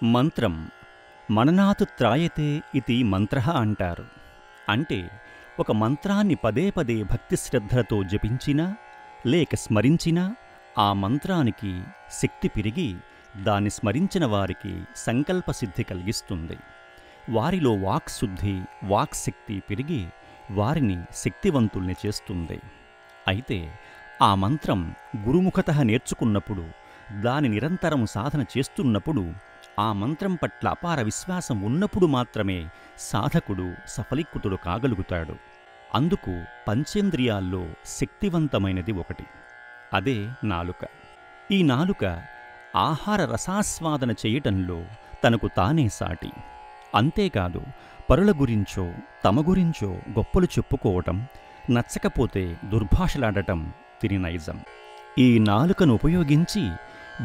మంత్రం మననాత్ త్రాయతే ఇతి మంత్రః అంటారు. అంటే ఒక మంత్రాన్ని పదే పదే భక్తి శ్రద్ధలతో జపించినా లేక స్మరించినా ఆ మంత్రానికి శక్తి పెరిగి దాన్ని స్మరించిన వారికి సంకల్పసిద్ధి కలిగిస్తుంది. వారిలో వాక్శుద్ధి వాక్శక్తి పెరిగి వారిని శక్తివంతుల్ని చేస్తుంది. అయితే ఆ మంత్రం గురుముఖతః నేర్చుకున్నప్పుడు, దాని నిరంతరం సాధన చేస్తున్నప్పుడు, ఆ మంత్రం పట్ల అపార విశ్వాసం ఉన్నప్పుడు మాత్రమే సాధకుడు సఫలీకృతుడు కాగలుగుతాడు. అందుకు పంచేంద్రియాల్లో శక్తివంతమైనది ఒకటి, అదే నాలుక. ఈ నాలుక ఆహార రసాస్వాదన చేయటంలో తనకు తానే సాటి. అంతేకాదు పరుల గురించో తమ గురించో గొప్పలు చెప్పుకోవటం, నచ్చకపోతే దుర్భాషలాడటం తిని నైజం. ఈ నాలుకను ఉపయోగించి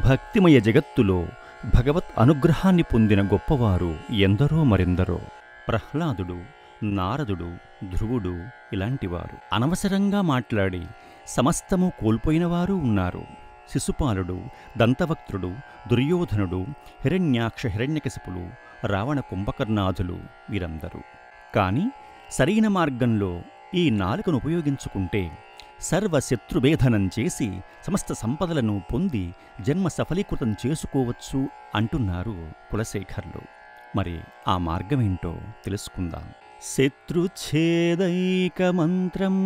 భక్తిమయ జగత్తులో భగవత్ అనుగ్రహాన్ని పొందిన గొప్పవారు ఎందరో మరెందరో. ప్రహ్లాదుడు, నారదుడు, ధ్రువుడు ఇలాంటివారు. అనవసరంగా మాట్లాడి సమస్తము కోల్పోయినవారు ఉన్నారు. శిశుపాలుడు, దంతవక్త్రుడు, దుర్యోధనుడు, హిరణ్యాక్ష హిరణ్యకశిపులు, రావణ కుంభకర్ణాదులు వీరందరూ. కాని సరైన మార్గంలో ఈ నాలుకను ఉపయోగించుకుంటే సర్వశత్రుభేదనం చేసి సమస్త సంపదలను పొంది జన్మ సఫలీకృతం చేసుకోవచ్చు అంటున్నారు కులశేఖర్లు. మరి ఆ మార్గమేంటో తెలుసుకుందాం. శత్రుఛేదైకమంత్రం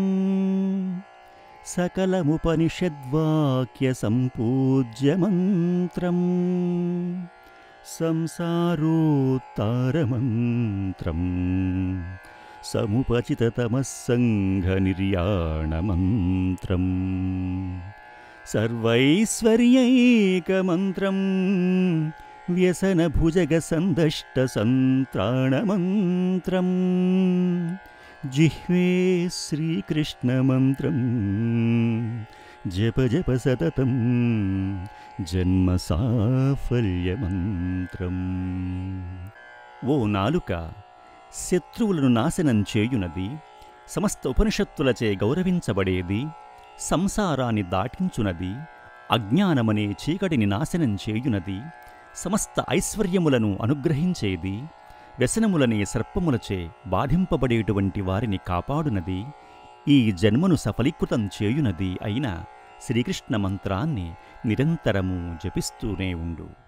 సకలముపనిషద్వాక్య సంపూజ్యమంత్రం సంసారోత్తారమంత్రం సముపచితతమస్సంఘనిర్యాణమంత్రం సర్వైశ్వర్యైకమంత్రం వ్యసనభుజగసందష్టసంత్రాణమంత్రం జిహ్వే శ్రీకృష్ణమంత్రం జప జప సతతం జన్మ సాఫల్యమంత్రం. ఓ నాలుక, శత్రువులను నాశనం చేయునది, సమస్త ఉపనిషత్తులచే గౌరవించబడేది, సంసారాన్ని దాటించునది, అజ్ఞానమనే చీకటిని నాశనం చేయునది, సమస్త ఐశ్వర్యములను అనుగ్రహించేది, వ్యసనములనే సర్పములచే బాధింపబడేటువంటి వారిని కాపాడునది, ఈ జన్మను సఫలీకృతం చేయునది అయిన శ్రీకృష్ణ మంత్రాన్ని నిరంతరము జపిస్తూనే ఉండు.